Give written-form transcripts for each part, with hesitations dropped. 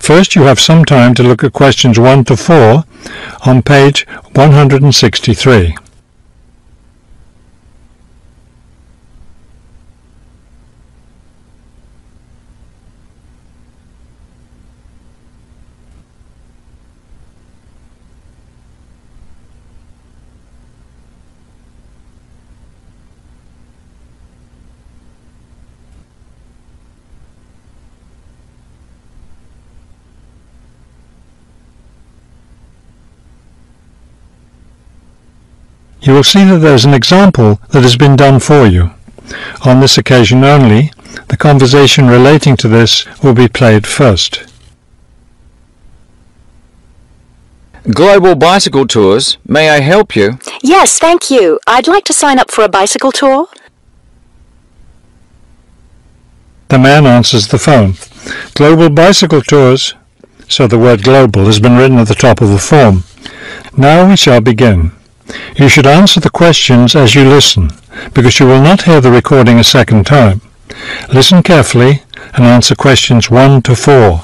First, you have some time to look at questions 1 to 4 on page 163. You will see that there is an example that has been done for you. On this occasion only, the conversation relating to this will be played first. Global bicycle tours. May I help you? Yes, thank you. I'd like to sign up for a bicycle tour. The man answers the phone. Global bicycle tours. So the word global has been written at the top of the form. Now we shall begin. You should answer the questions as you listen, because you will not hear the recording a second time. Listen carefully and answer questions 1 to 4.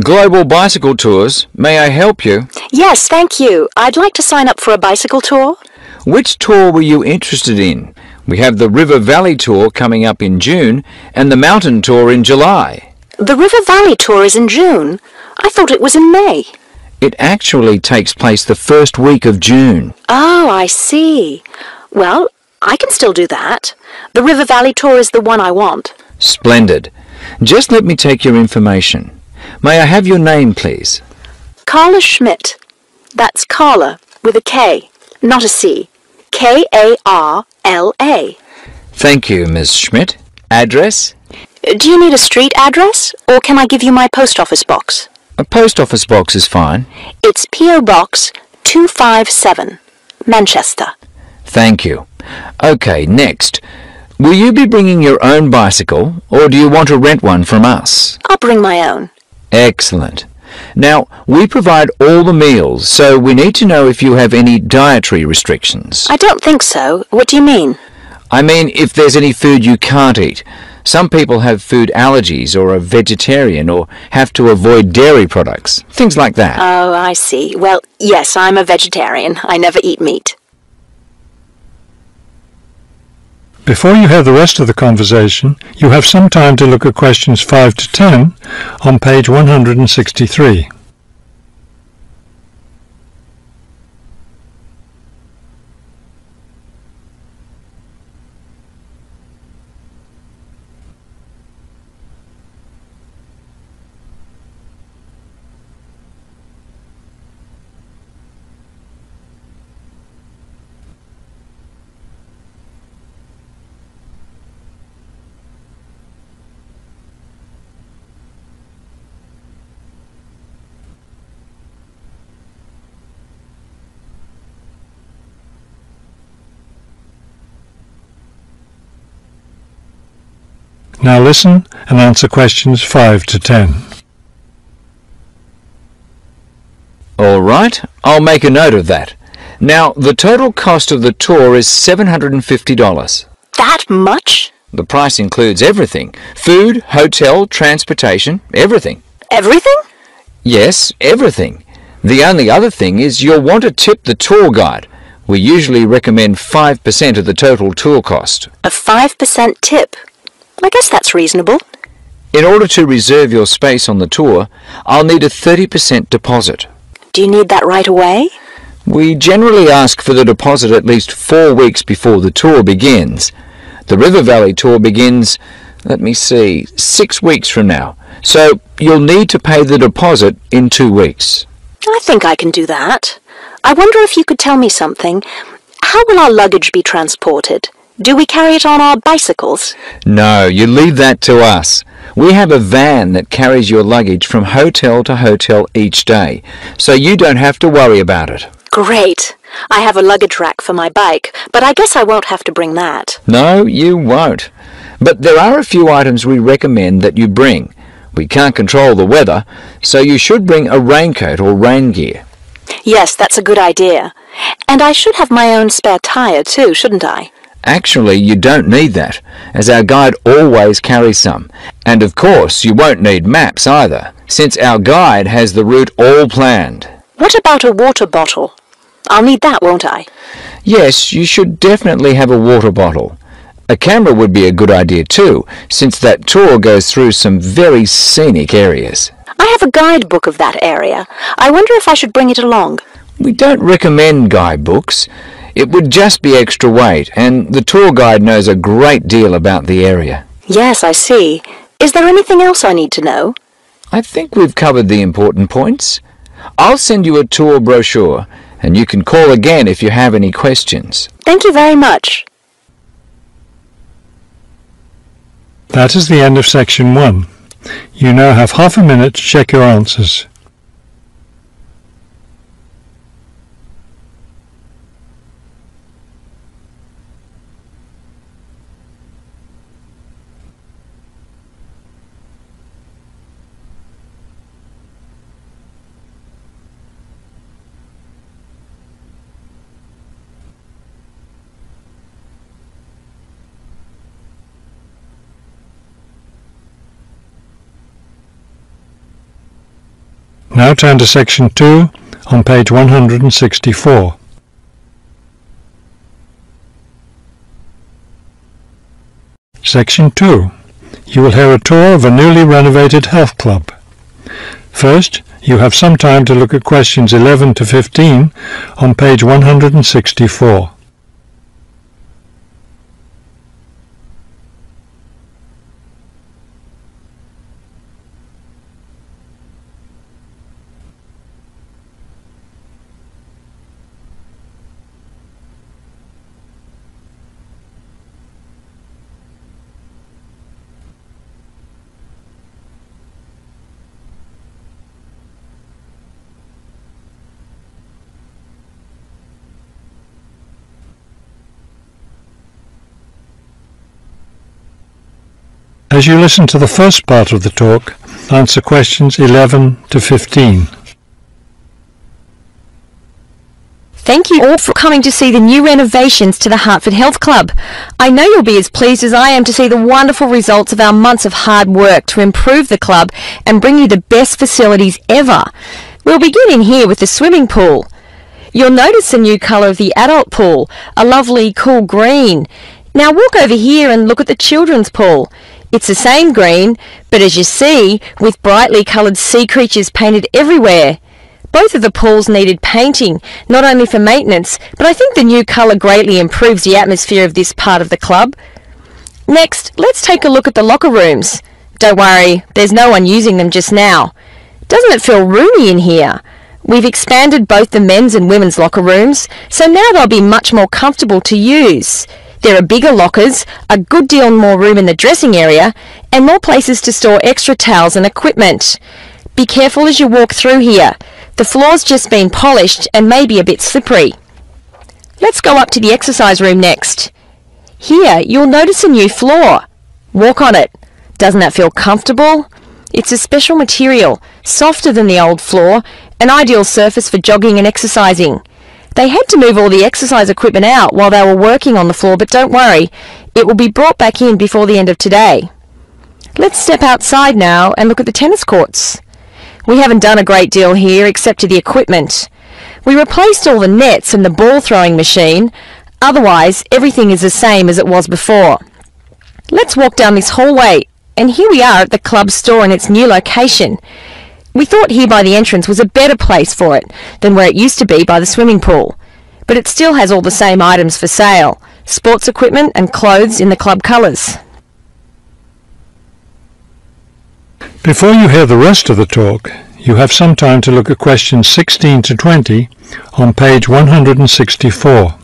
Global bicycle tours. May I help you? Yes, thank you. I'd like to sign up for a bicycle tour. Which tour were you interested in? We have the River Valley tour coming up in June and the mountain tour in July. The River Valley tour is in June. I thought it was in May. It actually takes place the first week of June. Oh, I see. Well, I can still do that. The River Valley tour is the one I want. Splendid. Just let me take your information. May I have your name, please? Carla Schmidt. That's Carla with a K, not a C. K-A-R-L-A. Thank you, Miss Schmidt. Address? Do you need a street address, or can I give you my post office box? A post office box is fine. It's P.O. Box 257, Manchester. Thank you. Okay, next. Will you be bringing your own bicycle, or do you want to rent one from us? I'll bring my own. Excellent. Now, we provide all the meals, so we need to know if you have any dietary restrictions. I don't think so. What do you mean? I mean, if there's any food you can't eat. Some people have food allergies or are vegetarian or have to avoid dairy products, things like that. Oh, I see. Well, yes, I'm a vegetarian. I never eat meat. Before you hear the rest of the conversation, you have some time to look at questions 5 to 10 on page 163. Now listen and answer questions 5 to 10. All right, I'll make a note of that. Now, the total cost of the tour is $750. That much? The price includes everything. Food, hotel, transportation, everything. Everything? Yes, everything. The only other thing is you'll want to tip the tour guide. We usually recommend 5% of the total tour cost. A 5% tip. I guess that's reasonable. In order to reserve your space on the tour, I'll need a 30% deposit. Do you need that right away? We generally ask for the deposit at least 4 weeks before the tour begins. The River Valley tour begins, 6 weeks from now. So you'll need to pay the deposit in 2 weeks. I think I can do that. I wonder if you could tell me something. How will our luggage be transported? Do we carry it on our bicycles? No, you leave that to us. We have a van that carries your luggage from hotel to hotel each day, so you don't have to worry about it. Great. I have a luggage rack for my bike, but I guess I won't have to bring that. No, you won't. But there are a few items we recommend that you bring. We can't control the weather, so you should bring a raincoat or rain gear. Yes, that's a good idea. And I should have my own spare tire too, shouldn't I? Actually, you don't need that, as our guide always carries some. And of course, you won't need maps either, since our guide has the route all planned. What about a water bottle? I'll need that, won't I? Yes, you should definitely have a water bottle. A camera would be a good idea too, since that tour goes through some very scenic areas. I have a guidebook of that area. I wonder if I should bring it along. We don't recommend guidebooks. It would just be extra weight, and the tour guide knows a great deal about the area. Yes, I see. Is there anything else I need to know? I think we've covered the important points. I'll send you a tour brochure, and you can call again if you have any questions. Thank you very much. That is the end of section 1. You now have half a minute to check your answers. Now turn to section 2 on page 164. Section 2. You will hear a tour of a newly renovated health club. First, you have some time to look at questions 11 to 15 on page 164. As you listen to the first part of the talk, answer questions 11 to 15. Thank you all for coming to see the new renovations to the Hartford Health Club. I know you'll be as pleased as I am to see the wonderful results of our months of hard work to improve the club and bring you the best facilities ever. We'll begin in here with the swimming pool. You'll notice the new colour of the adult pool, a lovely cool green. Now walk over here and look at the children's pool. It's the same green, but as you see, with brightly coloured sea creatures painted everywhere. Both of the pools needed painting, not only for maintenance, but I think the new colour greatly improves the atmosphere of this part of the club. Next, let's take a look at the locker rooms. Don't worry, there's no one using them just now. Doesn't it feel roomy in here? We've expanded both the men's and women's locker rooms, so now they'll be much more comfortable to use. There are bigger lockers, a good deal more room in the dressing area, and more places to store extra towels and equipment. Be careful as you walk through here. The floor's just been polished and may be a bit slippery. Let's go up to the exercise room next. Here, you'll notice a new floor. Walk on it. Doesn't that feel comfortable? It's a special material, softer than the old floor, an ideal surface for jogging and exercising. They had to move all the exercise equipment out while they were working on the floor, but don't worry, it will be brought back in before the end of today. Let's step outside now and look at the tennis courts. We haven't done a great deal here except to the equipment. We replaced all the nets and the ball throwing machine. Otherwise, everything is the same as it was before. Let's walk down this hallway, and here we are at the club store in its new location. We thought here by the entrance was a better place for it than where it used to be by the swimming pool, but it still has all the same items for sale, sports equipment and clothes in the club colours. Before you hear the rest of the talk, you have some time to look at questions 16 to 20 on page 164.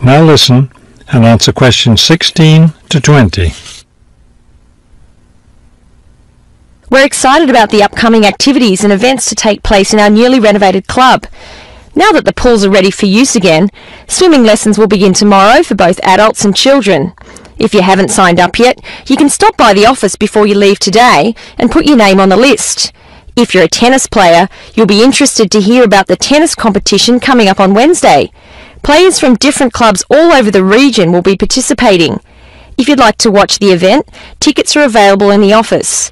Now listen and answer questions 16 to 20. We're excited about the upcoming activities and events to take place in our newly renovated club. Now that the pools are ready for use again, swimming lessons will begin tomorrow for both adults and children. If you haven't signed up yet, you can stop by the office before you leave today and put your name on the list. If you're a tennis player, you'll be interested to hear about the tennis competition coming up on Wednesday. Players from different clubs all over the region will be participating. If you'd like to watch the event, tickets are available in the office.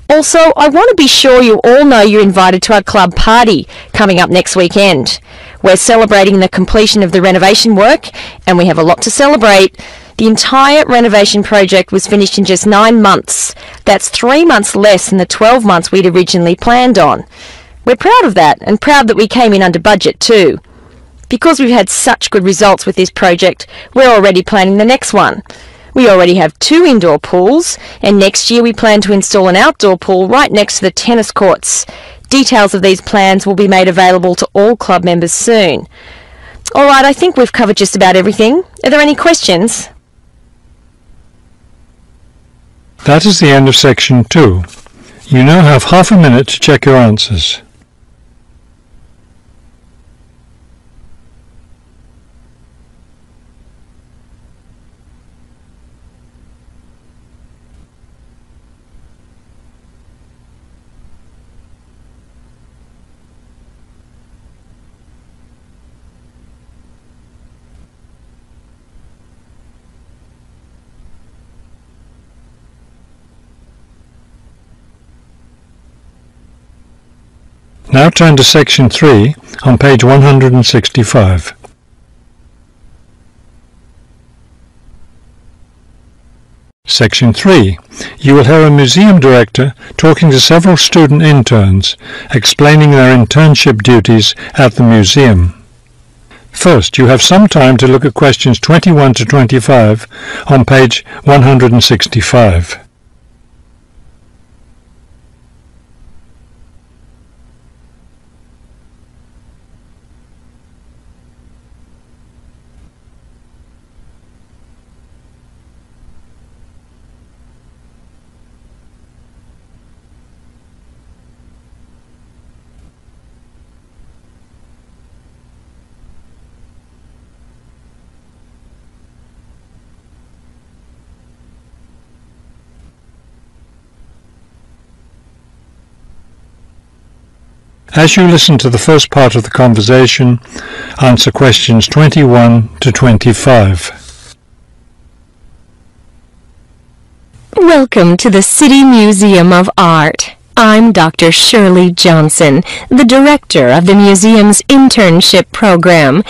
Also, I want to be sure you all know you're invited to our club party coming up next weekend. We're celebrating the completion of the renovation work, and we have a lot to celebrate. The entire renovation project was finished in just 9 months. That's 3 months less than the 12 months we'd originally planned on. We're proud of that, and proud that we came in under budget too. Because we've had such good results with this project, we're already planning the next one. We already have 2 indoor pools, and next year we plan to install an outdoor pool right next to the tennis courts. Details of these plans will be made available to all club members soon. Alright, I think we've covered just about everything. Are there any questions? That is the end of section 2. You now have half a minute to check your answers. Now turn to section 3 on page 165. Section 3. You will hear a museum director talking to several student interns, explaining their internship duties at the museum. First, you have some time to look at questions 21 to 25 on page 165. As you listen to the first part of the conversation, answer questions 21 to 25. Welcome to the City Museum of Art. I'm Dr. Shirley Johnson, the director of the museum's internship program.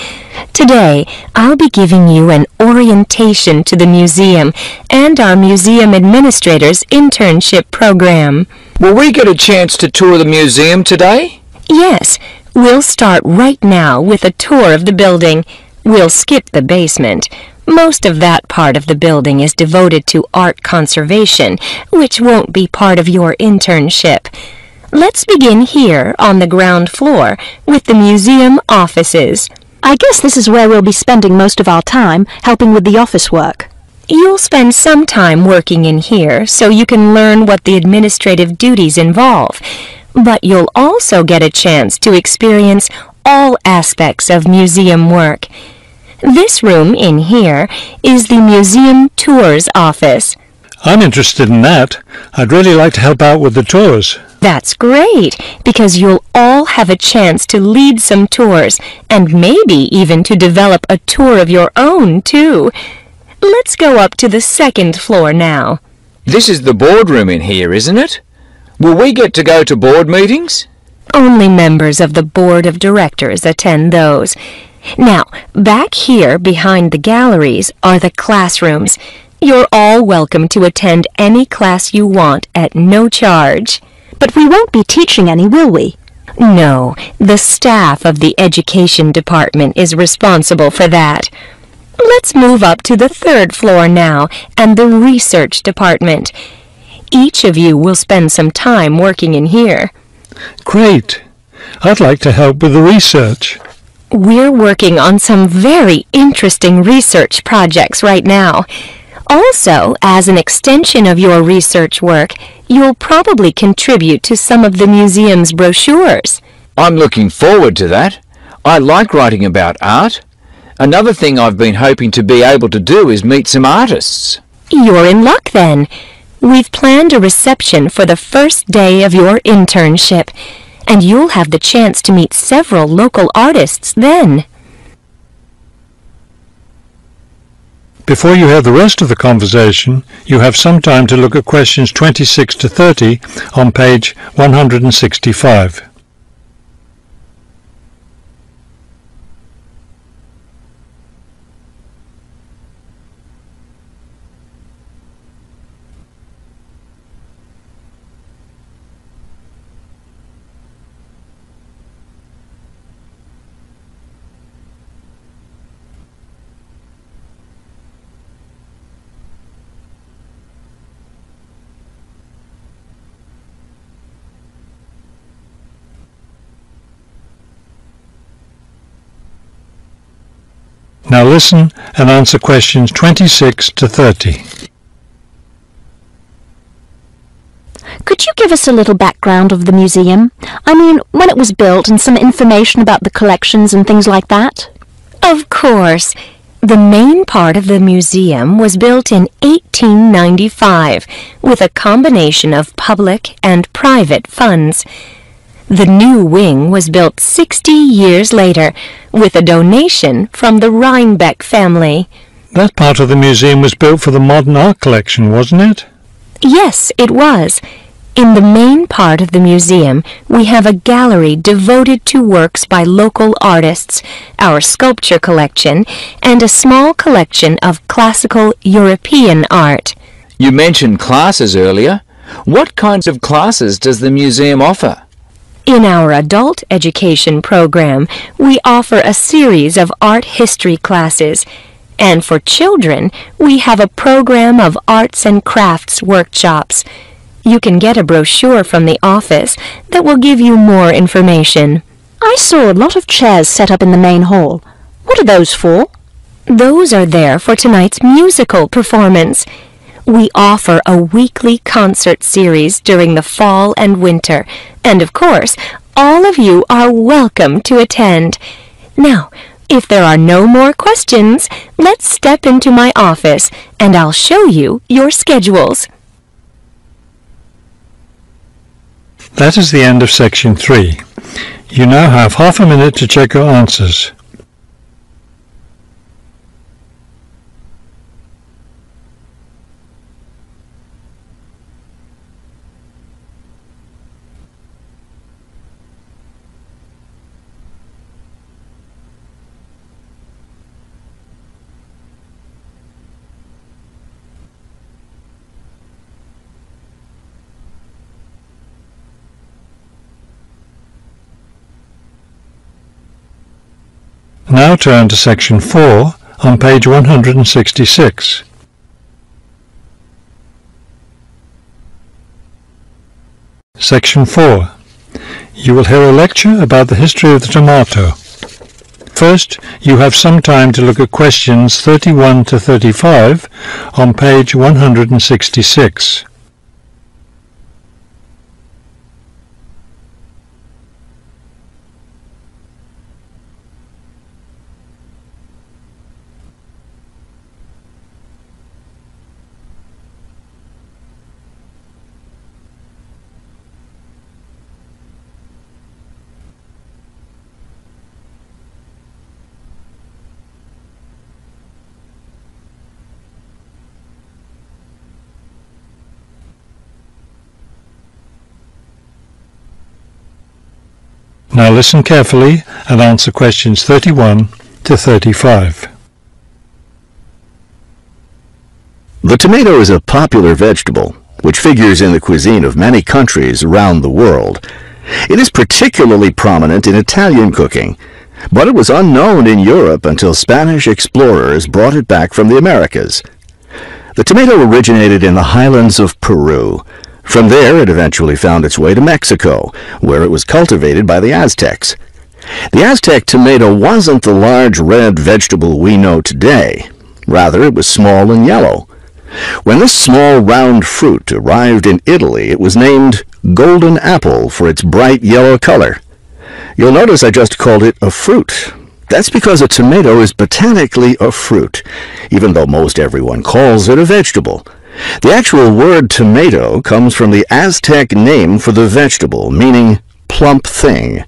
Today, I'll be giving you an orientation to the museum and our museum administrator's internship program. Will we get a chance to tour the museum today? Yes, we'll start right now with a tour of the building. We'll skip the basement. Most of that part of the building is devoted to art conservation, which won't be part of your internship. Let's begin here on the ground floor with the museum offices. I guess this is where we'll be spending most of our time, helping with the office work. You'll spend some time working in here so you can learn what the administrative duties involve. But you'll also get a chance to experience all aspects of museum work. This room in here is the museum tours office. I'm interested in that. I'd really like to help out with the tours. That's great, because you'll all have a chance to lead some tours, and maybe even to develop a tour of your own, too. Let's go up to the second floor now. This is the boardroom in here, isn't it? Will we get to go to board meetings? Only members of the board of directors attend those. Now, back here behind the galleries are the classrooms. You're all welcome to attend any class you want at no charge. But we won't be teaching any, will we? No, the staff of the education department is responsible for that. Let's move up to the third floor now, and the research department. Each of you will spend some time working in here. Great. I'd like to help with the research. We're working on some very interesting research projects right now. Also, as an extension of your research work, you'll probably contribute to some of the museum's brochures. I'm looking forward to that. I like writing about art. Another thing I've been hoping to be able to do is meet some artists. You're in luck then. We've planned a reception for the first day of your internship, and you'll have the chance to meet several local artists then. Before you hear the rest of the conversation, you have some time to look at questions 26 to 30 on page 165. Now listen and answer questions 26 to 30. Could you give us a little background of the museum? I mean, when it was built and some information about the collections and things like that? Of course. The main part of the museum was built in 1895 with a combination of public and private funds. The new wing was built 60 years later with a donation from the Rhinebeck family. That part of the museum was built for the modern art collection, wasn't it? Yes, it was. In the main part of the museum, we have a gallery devoted to works by local artists, our sculpture collection, and a small collection of classical European art. You mentioned classes earlier. What kinds of classes does the museum offer? In our adult education program, we offer a series of art history classes, and for children, we have a program of arts and crafts workshops. You can get a brochure from the office that will give you more information. I saw a lot of chairs set up in the main hall. What are those for? Those are there for tonight's musical performance. We offer a weekly concert series during the fall and winter, and of course, all of you are welcome to attend. Now, if there are no more questions, let's step into my office, and I'll show you your schedules. That is the end of section 3. You now have half a minute to check your answers. Now turn to section 4 on page 166. Section 4. You will hear a lecture about the history of the tomato. First, you have some time to look at questions 31 to 35 on page 166. Now listen carefully and answer questions 31 to 35. The tomato is a popular vegetable, which figures in the cuisine of many countries around the world. It is particularly prominent in Italian cooking, but it was unknown in Europe until Spanish explorers brought it back from the Americas. The tomato originated in the highlands of Peru. From there, it eventually found its way to Mexico, where it was cultivated by the Aztecs. The Aztec tomato wasn't the large red vegetable we know today. Rather, it was small and yellow. When this small round fruit arrived in Italy, it was named golden apple for its bright yellow color. You'll notice I just called it a fruit. That's because a tomato is botanically a fruit, even though most everyone calls it a vegetable. The actual word tomato comes from the Aztec name for the vegetable, meaning plump thing.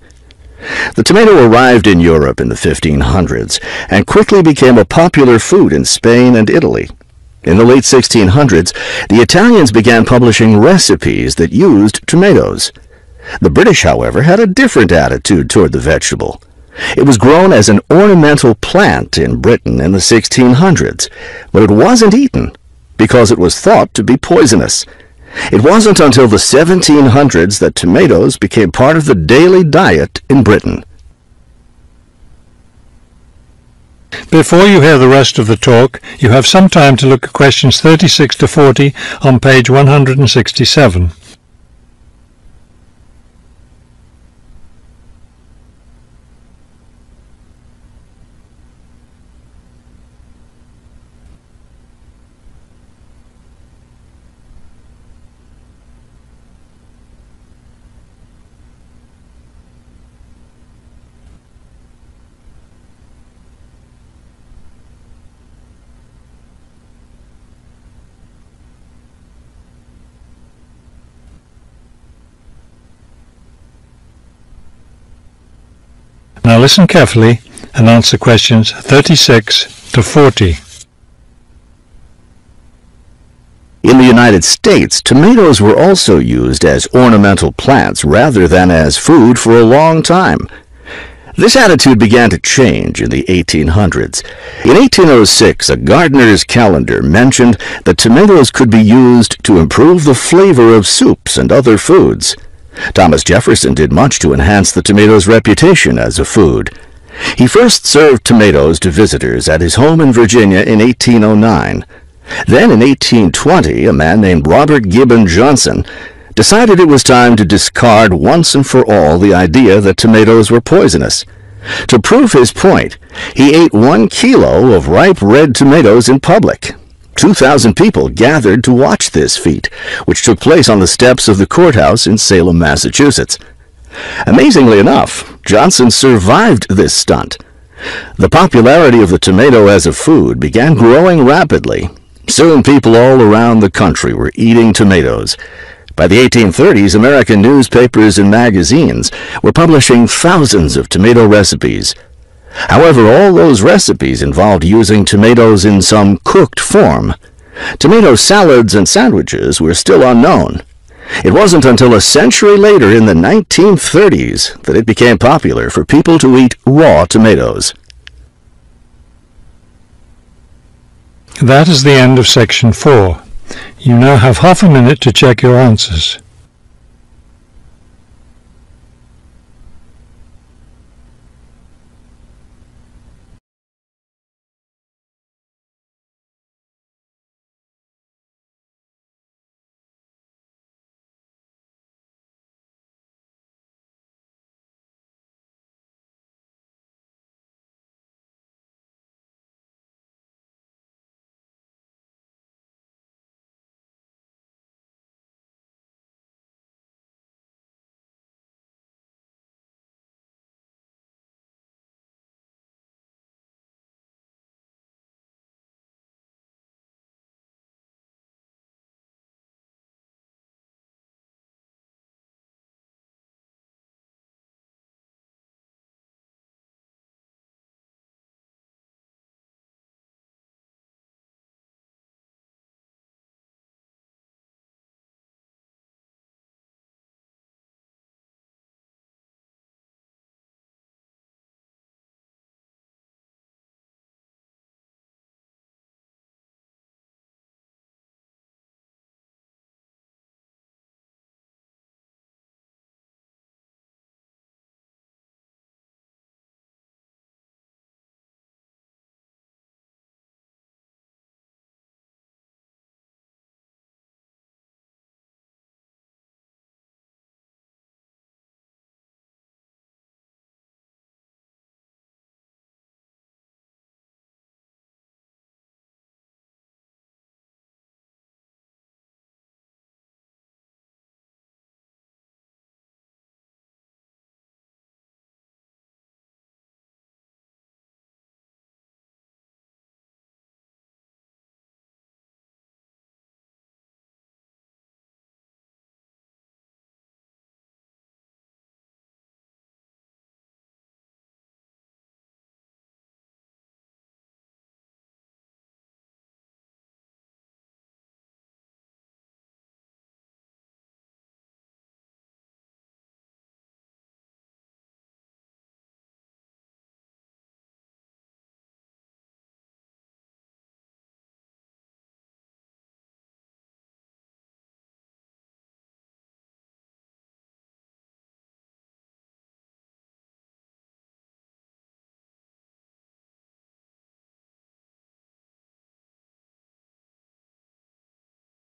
The tomato arrived in Europe in the 1500s and quickly became a popular food in Spain and Italy. In the late 1600s, the Italians began publishing recipes that used tomatoes. The British, however, had a different attitude toward the vegetable. It was grown as an ornamental plant in Britain in the 1600s, but it wasn't eaten because it was thought to be poisonous. It wasn't until the 1700s that tomatoes became part of the daily diet in Britain. Before you hear the rest of the talk, you have some time to look at questions 36 to 40 on page 167. Now listen carefully and answer questions 36 to 40. In the United States, tomatoes were also used as ornamental plants rather than as food for a long time. This attitude began to change in the 1800s. In 1806, a gardener's calendar mentioned that tomatoes could be used to improve the flavor of soups and other foods. Thomas Jefferson did much to enhance the tomato's reputation as a food. He first served tomatoes to visitors at his home in Virginia in 1809. Then in 1820, a man named Robert Gibbon Johnson decided it was time to discard once and for all the idea that tomatoes were poisonous. To prove his point, he ate 1 kilo of ripe red tomatoes in public. 2,000 people gathered to watch this feat, which took place on the steps of the courthouse in Salem, Massachusetts. Amazingly enough, Johnson survived this stunt. The popularity of the tomato as a food began growing rapidly. Soon people all around the country were eating tomatoes. By the 1830s, American newspapers and magazines were publishing thousands of tomato recipes. However, all those recipes involved using tomatoes in some cooked form. Tomato salads and sandwiches were still unknown. It wasn't until a century later, in the 1930s, that it became popular for people to eat raw tomatoes. That is the end of section 4. You now have half a minute to check your answers.